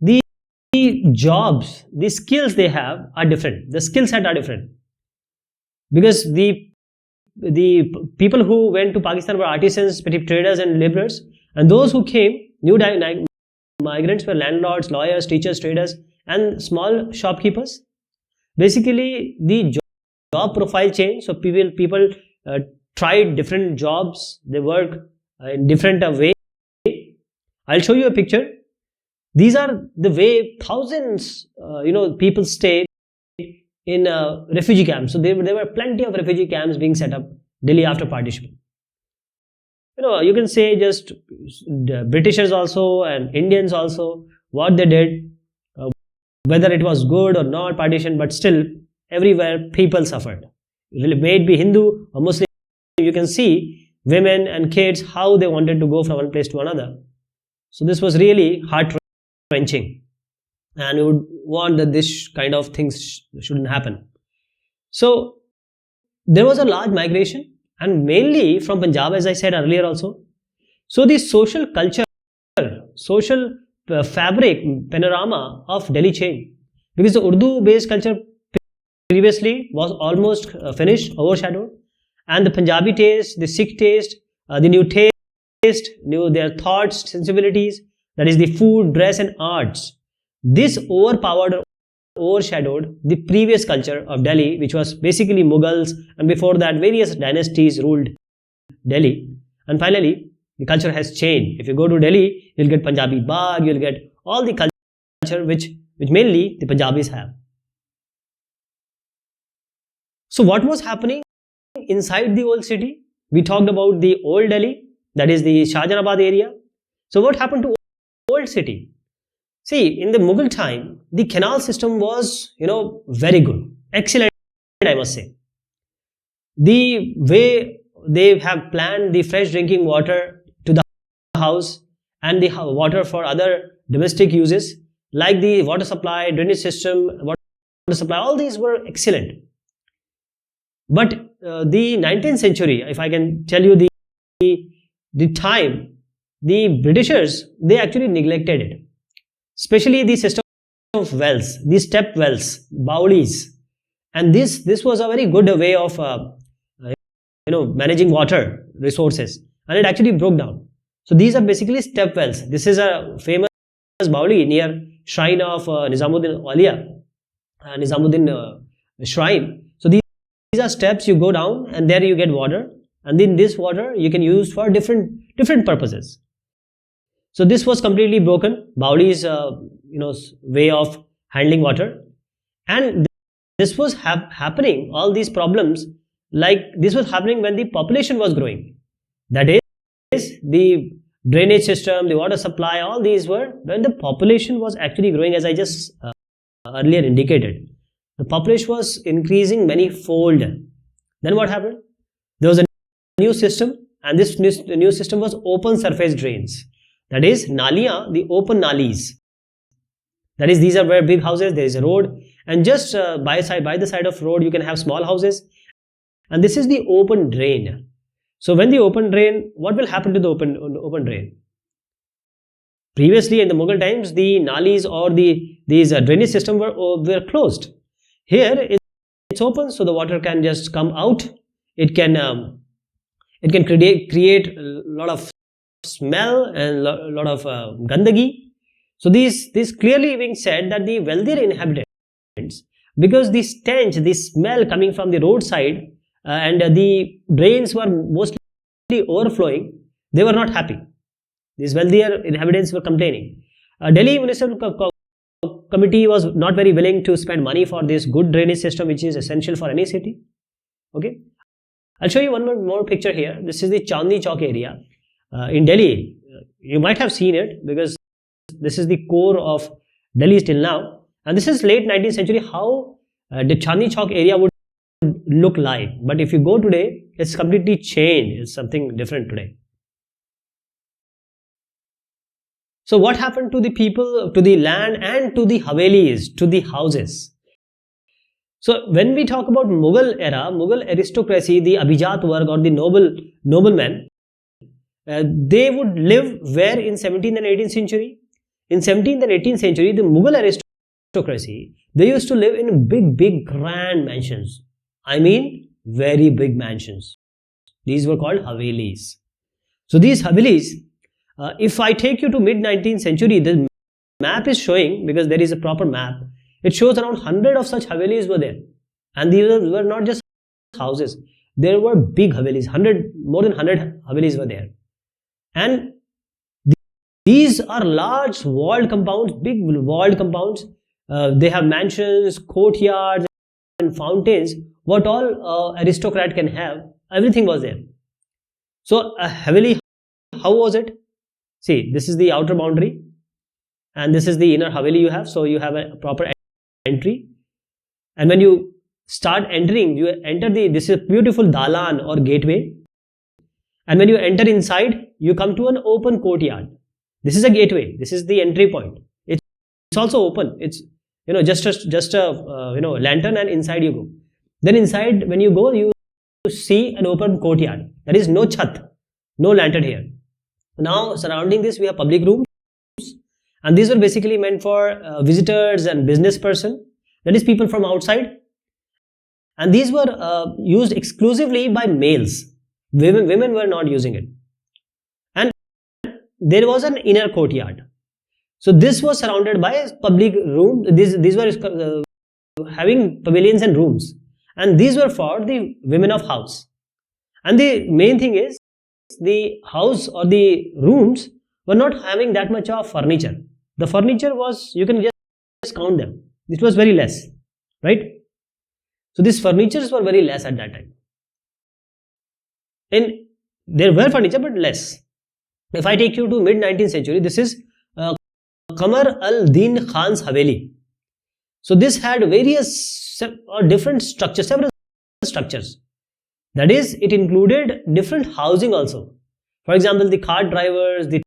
The jobs, the skills they have are different. The skill set are different, because the people who went to Pakistan were artisans, petty traders and laborers, and those who came, new migrants, were landlords, lawyers, teachers, traders and small shopkeepers. Basically the job profile changed. So people tried different jobs, they work in different way. I'll show you a picture. These are the way thousands people stayed in refugee camps. So there were plenty of refugee camps being set up Delhi after partition. You can say just the Britishers also and Indians also, what they did, whether it was good or not partition, but still everywhere people suffered. May it be Hindu or Muslim, you can see women and kids how they wanted to go from one place to another. So this was really heart-wrenching, and we would want that this kind of things shouldn't happen. So there was a large migration, and mainly from Punjab, as I said earlier also. So the social culture, social fabric, panorama of Delhi changed, because the Urdu-based culture previously was almost finished, overshadowed, and the Punjabi taste, the Sikh taste, the new taste, their thoughts, sensibilities, that is the food, dress and arts, This overshadowed the previous culture of Delhi, which was basically Mughals, and before that various dynasties ruled Delhi. And finally, the culture has changed. If you go to Delhi, you'll get Punjabi Bagh, you'll get all the culture which mainly the Punjabis have. So what was happening inside the old city? We talked about the old Delhi, that is the Shahjahanabad area. So what happened to old city? See, in the Mughal time, the canal system was, very good, excellent, I must say. The way they have planned the fresh drinking water to the house and the water for other domestic uses, like the water supply, drainage system, water supply, all these were excellent. But the 19th century, if I can tell you the time, the Britishers, they actually neglected it. Especially the system of wells, the step wells, baulis. And this was a very good way of managing water resources. And it actually broke down. So these are basically step wells. This is a famous bauli near shrine of Nizamuddin Auliya, Nizamuddin shrine. So these are steps you go down and there you get water. And then this water you can use for different purposes. So this was completely broken. Bauli's way of handling water, and this was happening. All these problems, like this was happening when the population was growing. That is the drainage system, the water supply. All these were when the population was actually growing, as I just earlier indicated. The population was increasing many-fold. Then what happened? There was a new system, and this new system was open surface drains. That is Naliya, the open nalis. That is, these are where big houses, there is a road, and just by the side of road you can have small houses. And this is the open drain. So when the open drain, what will happen to the open drain? Previously in the Mughal times, the nalis or these drainage system were closed. Here it's open, so the water can just come out. It can create a lot of smell and a lot of gandagi. So this clearly being said that the wealthier inhabitants, because the stench, the smell coming from the roadside and the drains were mostly overflowing, they were not happy. These wealthier inhabitants were complaining. Delhi Municipal Committee was not very willing to spend money for this good drainage system, which is essential for any city. Okay, I'll show you one more picture here. This is the Chandni Chowk area. In Delhi, you might have seen it because this is the core of Delhi till now, and this is late 19th century how the Chandni Chowk area would look like. But if you go today, it's completely changed. It's something different today. So what happened to the people, to the land, and to the havelis, to the houses? So when we talk about Mughal era, Mughal aristocracy, the Abhijat Varg or the noblemen, they would live where in 17th and 18th century? In 17th and 18th century, the Mughal aristocracy, they used to live in big grand mansions. I mean, very big mansions. These were called havelis. So these havelis, if I take you to mid-19th century, the map is showing, because there is a proper map, it shows around 100 of such havelis were there. And these were not just houses. There were big havelis, more than 100 havelis were there. And these are large walled compounds, big walled compounds. They have mansions, courtyards, and fountains. What all aristocrat can have, everything was there. So a haveli, how was it? See, this is the outer boundary, and this is the inner haveli you have. So you have a proper entry, and when you start entering, you enter this is a beautiful dalan or gateway. And when you enter inside, you come to an open courtyard. This is a gateway. This is the entry point. It's also open. It's just a lantern, and inside you go. Then inside, when you go, you see an open courtyard. There is no chat, no lantern here. Now surrounding this, we have public rooms, and these were basically meant for visitors and business person. That is people from outside, and these were used exclusively by males. Women were not using it. And there was an inner courtyard. So this was surrounded by public room. These were having pavilions and rooms, and these were for the women of house. And the main thing is, the house or the rooms were not having that much of furniture. The furniture was, you can just count them. It was very less, right? So these furnitures were very less at that time. And there were furniture but less. If I take you to mid 19th century, this is Qamar al-Din Khan's Haveli. So this had various or different structures, several structures. That is, it included different housing also. For example, the cart drivers, the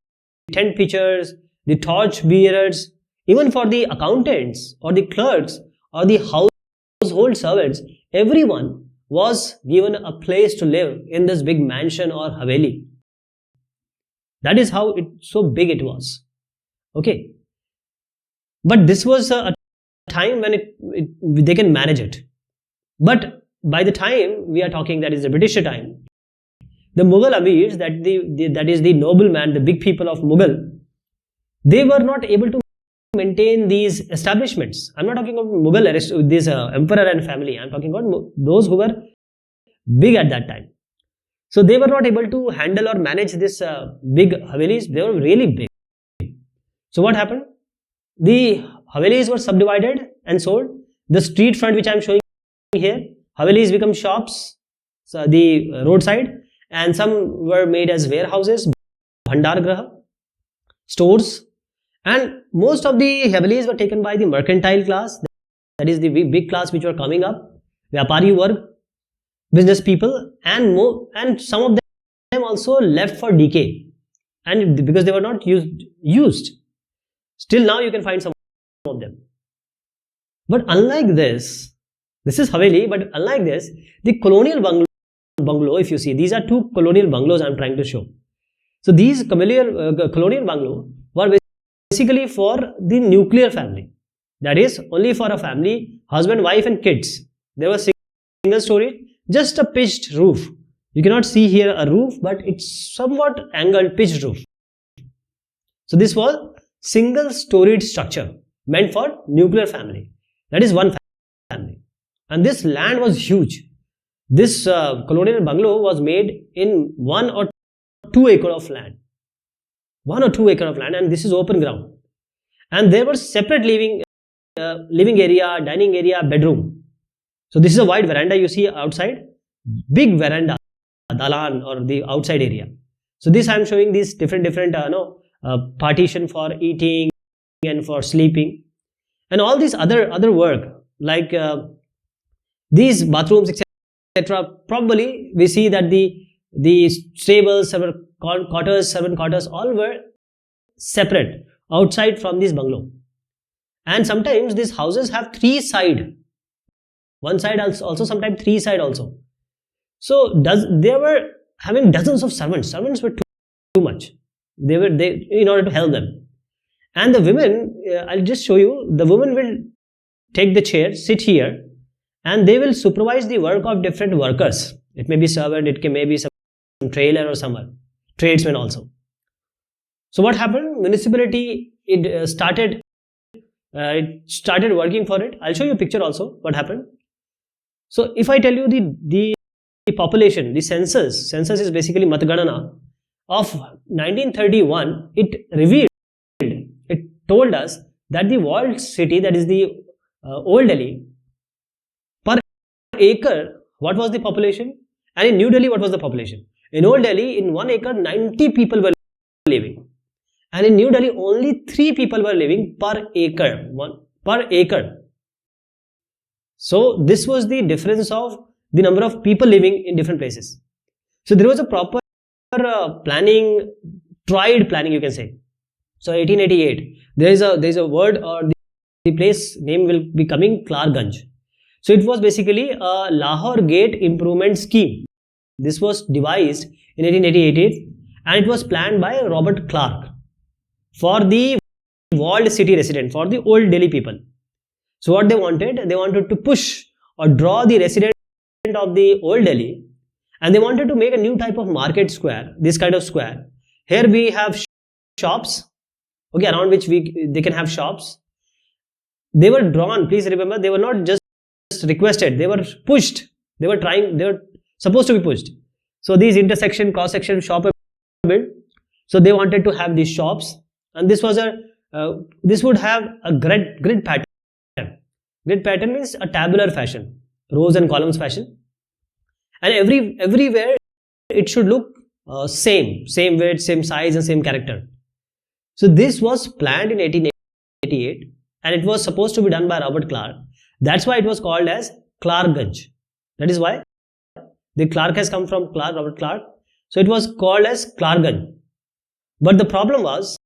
tent pitchers, the torch bearers, even for the accountants or the clerks or the household servants, everyone was given a place to live in this big mansion or Haveli. That is how so big it was. Okay. But this was a time when they can manage it. But by the time we are talking, that is the British time, the Mughal Amirs, that is the nobleman, the big people of Mughal, they were not able to maintain these establishments. I'm not talking about Mughal, this emperor and family. I'm talking about those who were big at that time. So they were not able to handle or manage this big Havelis. They were really big. So what happened? The Havelis were subdivided and sold. The street front which I'm showing here, Havelis become shops, so the roadside, and some were made as warehouses, bhandar graha, stores, and most of the Havelis were taken by the mercantile class, that is the big class which were coming up, Vyapari Varg, business people, and some of them also left for decay, and because they were not used. Still now you can find some of them. But unlike this is Haveli, but unlike this, the colonial bungalow, if you see, these are two colonial bungalows I'm trying to show. So these colonial bungalow were basically for the nuclear family. That is, only for a family, husband, wife and kids. There was single story, just a pitched roof. You cannot see here a roof, but it's somewhat angled pitched roof. So this was single storied structure meant for nuclear family. That is one family. And this land was huge. This colonial bungalow was made in 1 or 2 acre of land. 1 or 2 acre of land, and this is open ground. And there was separate living area, dining area, bedroom. So this is a wide veranda you see outside. Big veranda, dalan or the outside area. So this I am showing these different partition for eating and for sleeping. And all these other work like these bathrooms, etc. Probably we see that the stables, servant quarters, all were separate outside from this bungalow. And sometimes these houses have 3 sides. One side also, sometimes 3 sides also. So they were having dozens of servants. Servants were too much. They in order to help them. And the women, I'll just show you, the women will take the chair, sit here, and they will supervise the work of different workers. It may be servant, it may be some trailer or some tradesmen also. So what happened? Municipality, it started working for it. I'll show you a picture also what happened. So if I tell you the population, the census is basically Matganana of 1931, it revealed, it told us that the walled city, that is the Old Delhi, per acre, what was the population? And in New Delhi, what was the population? In Old Delhi, in 1 acre, 90 people were living. And in New Delhi, only 3 people were living per acre. Per acre. So this was the difference of the number of people living in different places. So there was a proper planning, tried planning, you can say. So 1888, there is a word, or the place name will be coming, Clarganj. So it was basically a Lahore Gate Improvement Scheme. This was devised in 1888 and it was planned by Robert Clark for the walled city resident, for the Old Delhi people. So what they wanted to push or draw the resident of the Old Delhi, and they wanted to make a new type of market square, this kind of square. Here we have shops, okay, around which they can have shops. They were drawn, please remember, they were not just requested, they were pushed. They were supposed to be pushed. So these intersection, cross-section shop are built. So they wanted to have these shops, and this would have a grid pattern. Grid pattern means a tabular fashion, rows and columns fashion, and everywhere it should look same weight, same size, and same character. So this was planned in 1888, and it was supposed to be done by Robert Clark. That's why it was called as Clarkganj. That is why the Clark has come from Robert Clark. So it was called as Clarkganj. But the problem was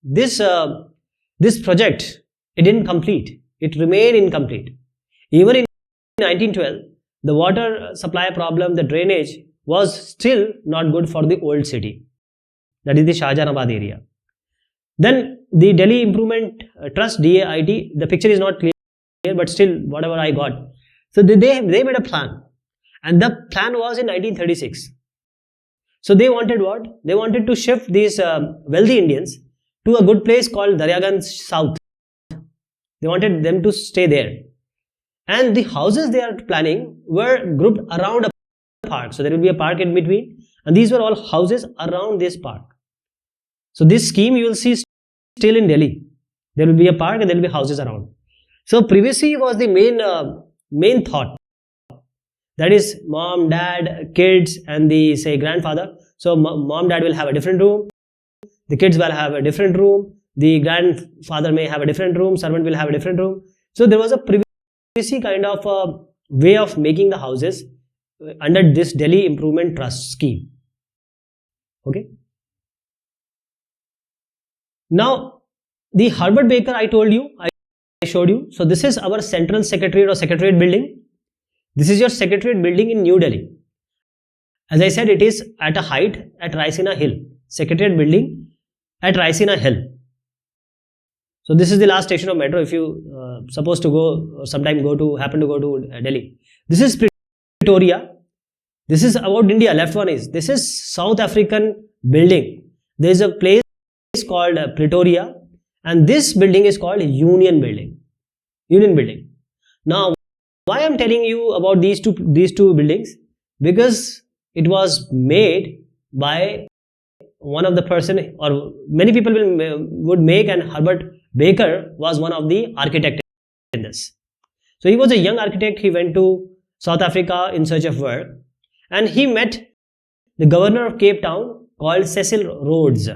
this project, it didn't complete. It remained incomplete. Even in 1912, the water supply problem, the drainage was still not good for the old city. That is the Shahjahanabad area. Then the Delhi Improvement Trust, DAIT, the picture is not clear, but still whatever I got. So they made a plan, and the plan was in 1936. So they wanted what? They wanted to shift these wealthy Indians to a good place called Daryaganj South. They wanted them to stay there. And the houses they are planning were grouped around a park. So there will be a park in between, and these were all houses around this park. So this scheme you will see still in Delhi. There will be a park and there will be houses around. So privacy was the main thought. That is, mom, dad, kids, and the grandfather. So mom, dad will have a different room. The kids will have a different room. The grandfather may have a different room. Servant will have a different room. So there was a privacy kind of a way of making the houses under this Delhi Improvement Trust scheme. Okay. Now, the Herbert Baker I showed you. So this is our Central Secretariat or Secretariat building. This is your Secretariat building in New Delhi. As I said, it is at a height at Raisina Hill. Secretariat building at Raisina Hill. So this is the last station of metro if you supposed to go, happen to go to Delhi. This is Pretoria. This is about India. Left one is, this is South African building. There is a place called Pretoria, and this building is called Union Building. Union Building. Now, why I am telling you about these two buildings? Because it was made by one of the person, or many people would make, and Herbert Baker was one of the architects in this. So he was a young architect. He went to South Africa in search of work, and he met the governor of Cape Town called Cecil Rhodes.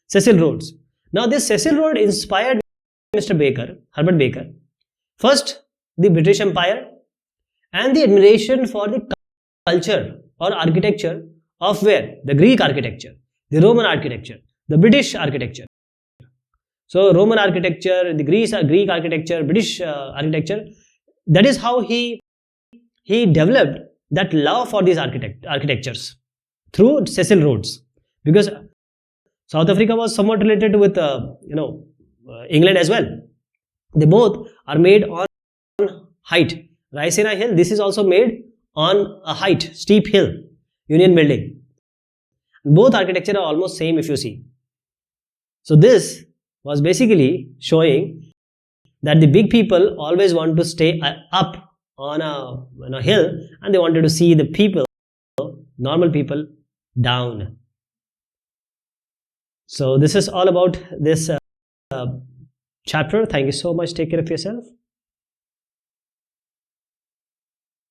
Cecil Rhodes. Now this Cecil Rhodes inspired Mr. Baker, Herbert Baker. First, the British Empire and the admiration for the culture or architecture of where? The Greek architecture, the Roman architecture, the British architecture. So Roman architecture, the Greek architecture, British architecture. That is how he developed that love for these architectures through Cecil Rhodes, because South Africa was somewhat related with England as well. They both are made on height. Raisina Hill, this is also made on a height, steep hill, Union Building. Both architecture are almost same if you see. So this was basically showing that the big people always want to stay up on a hill, and they wanted to see the people, normal people, down. So this is all about this chapter. Thank you so much. Take care of yourself.